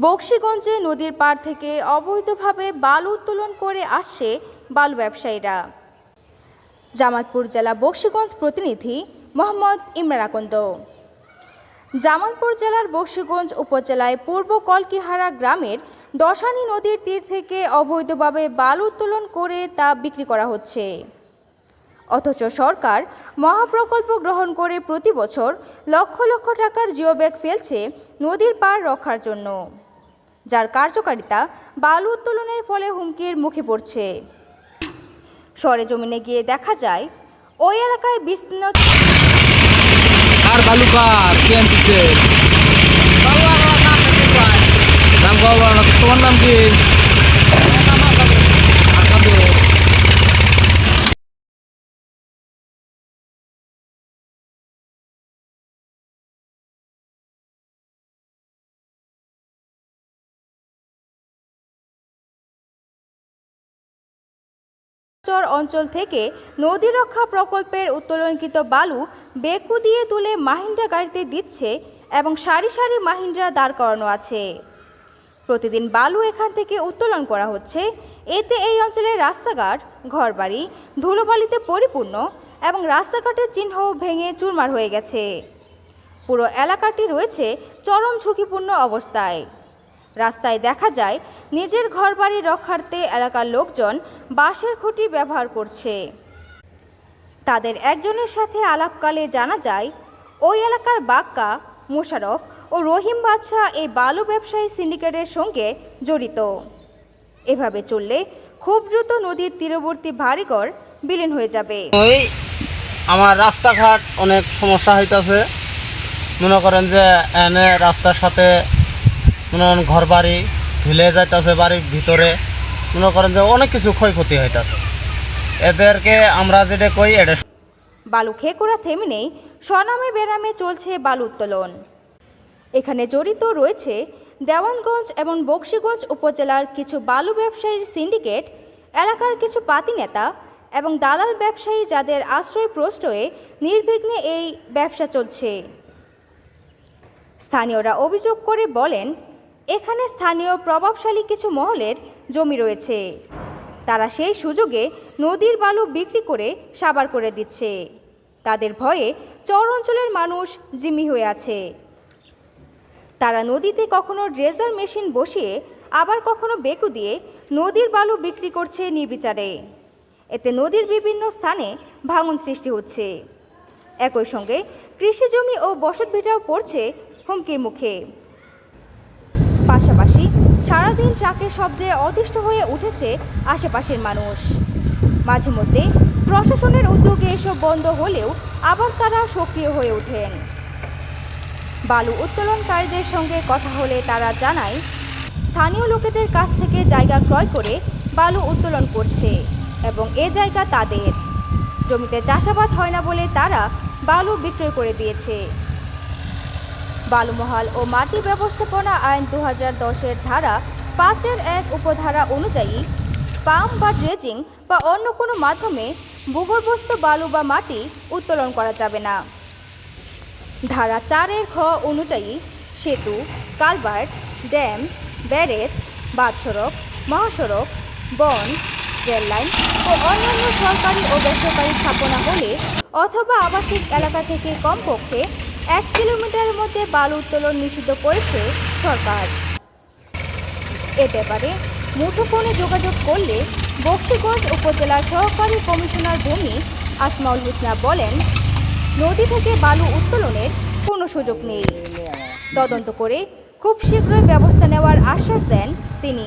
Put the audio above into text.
বকশীগঞ্জে নদীর পাড় থেকে অবৈধভাবে বালু উত্তোলন করে আসছে বালু ব্যবসায়ীরা। জামালপুর জেলা বকশীগঞ্জ প্রতিনিধি মোহাম্মদ ইমরান আকন্দ। জামালপুর জেলার বকশীগঞ্জ উপজেলায় পূর্ব কলকিহারা গ্রামের দশানী নদীর তীর থেকে অবৈধভাবে বালু উত্তোলন করে তা বিক্রি করা হচ্ছে। অথচ সরকার মহাপ্রকল্প গ্রহণ করে প্রতি বছর লক্ষ লক্ষ টাকার জিওব্যাগ ফেলছে নদীর পাড় রক্ষার জন্য, যার কার্যকারিতা বালু উত্তোলনের ফলে হুমকির মুখে পড়ছে। সরেজমিনে গিয়ে দেখা যায় ওই এলাকায় বিস্তীর্ণ নাম কি? অঞ্চল থেকে নদী রক্ষা প্রকল্পের উত্তোলনকৃত বালু বেকু দিয়ে তুলে মাহিন্দ্রা গাড়িতে দিচ্ছে এবং সারি সারি মাহিন্দ্রা দাঁড় করানো আছে। প্রতিদিন বালু এখান থেকে উত্তোলন করা হচ্ছে। এতে এই অঞ্চলের রাস্তাঘাট, ঘরবাড়ি ধুলোবালিতে পরিপূর্ণ এবং রাস্তাঘাটের চিহ্ন ভেঙে চুরমার হয়ে গেছে। পুরো এলাকাটি রয়েছে চরম ঝুঁকিপূর্ণ অবস্থায়। রাস্তায় দেখা যায় নিজের ঘরবাড়ি রক্ষার্থে এলাকার লোকজন বাঁশের খুঁটি ব্যবহার করছে। তাদের একজনের সাথে আলাপকালে জানা যায় ওই এলাকার বাক্কা, মোশারফ ও রহিম বাদশাহ এই বালু ব্যবসায়ী সিন্ডিকেটের সঙ্গে জড়িত। এভাবে চললে খুব দ্রুত নদীর তীরবর্তী বাড়িঘর বিলীন হয়ে যাবে। আমার রাস্তাঘাট অনেক সমস্যা হইতেছে। মনে করেন যে এনে রাস্তার সাথে মনে করেন ঘর বাড়ি ধুলে যাইতেছে, বাড়ির ভিতরে মনে করেন যে অনেক কিছু ক্ষয়ক্ষতি হইতেছে। এদেরকে আমরা যেটা কই এটা বালু খেকোড়া থেমে নেই, স্বনামে বেনামে চলছে বালু উত্তোলন। এখানে জড়িত রয়েছে দেওয়ানগঞ্জ এবং বকশীগঞ্জ উপজেলার কিছু বালু ব্যবসায়ীর সিন্ডিকেট, এলাকার কিছু পাতি নেতা এবং দালাল ব্যবসায়ী, যাদের আশ্রয় প্রশ্রয়ে নির্বিঘ্নে এই ব্যবসা চলছে। স্থানীয়রা অভিযোগ করে বলেন, এখানে স্থানীয় প্রভাবশালী কিছু মহলের জমি রয়েছে। তারা সেই সুযোগে নদীর বালু বিক্রি করে সাবার করে দিচ্ছে। তাদের ভয়ে চর অঞ্চলের মানুষ জিম্মি হয়ে আছে। তারা নদীতে কখনো ড্রেজার মেশিন বসিয়ে আবার কখনো বেকু দিয়ে নদীর বালু বিক্রি করছে নির্বিচারে। এতে নদীর বিভিন্ন স্থানে ভাঙন সৃষ্টি হচ্ছে। একই সঙ্গে কৃষিজমি ও বসতভিটাও পড়ছে হুমকির মুখে। পাশাপাশি সারাদিন ট্রাকের শব্দে অতিষ্ঠ হয়ে উঠেছে আশেপাশের মানুষ। মাঝে মধ্যে প্রশাসনের উদ্যোগে এসব বন্ধ হলেও আবার তারা সক্রিয় হয়ে ওঠেন। বালু উত্তোলনকারীদের সঙ্গে কথা হলে তারা জানায়, স্থানীয় লোকেদের কাছ থেকে জায়গা ক্রয় করে বালু উত্তোলন করছে এবং এ জায়গা তাদের। জমিতে চাষাবাদ হয় না বলে তারা বালু বিক্রয় করে দিয়েছে। বালুমহাল ও মাটি ব্যবস্থাপনা আইন 2010-এর ধারা 5-1 উপধারা অনুযায়ী পাম্প বা ড্রেজিং বা অন্য কোনো মাধ্যমে ভূগর্ভস্থ বালু বা মাটি উত্তোলন করা যাবে না। ধারা 4-এর খ অনুযায়ী সেতু, কালভার্ট, ড্যাম, ব্যারেজ, বাঁধ সড়ক, মহাসড়ক, বন, রেললাইন ও অন্যান্য সরকারি ও বেসরকারি স্থাপনা হলে অথবা আবাসিক এলাকা থেকে কমপক্ষে 1 কিলোমিটারের মধ্যে বালু উত্তোলন নিষিদ্ধ করেছে সরকার। এ ব্যাপারে মুঠোফোনে যোগাযোগ করলে বকশীগঞ্জ উপজেলার সহকারী কমিশনার ভূমি আসমাউল হুসনা বলেন, নদী থেকে বালু উত্তোলনের কোনো সুযোগ নেই। তদন্ত করে খুব শীঘ্রই ব্যবস্থা নেওয়ার আশ্বাস দেন তিনি।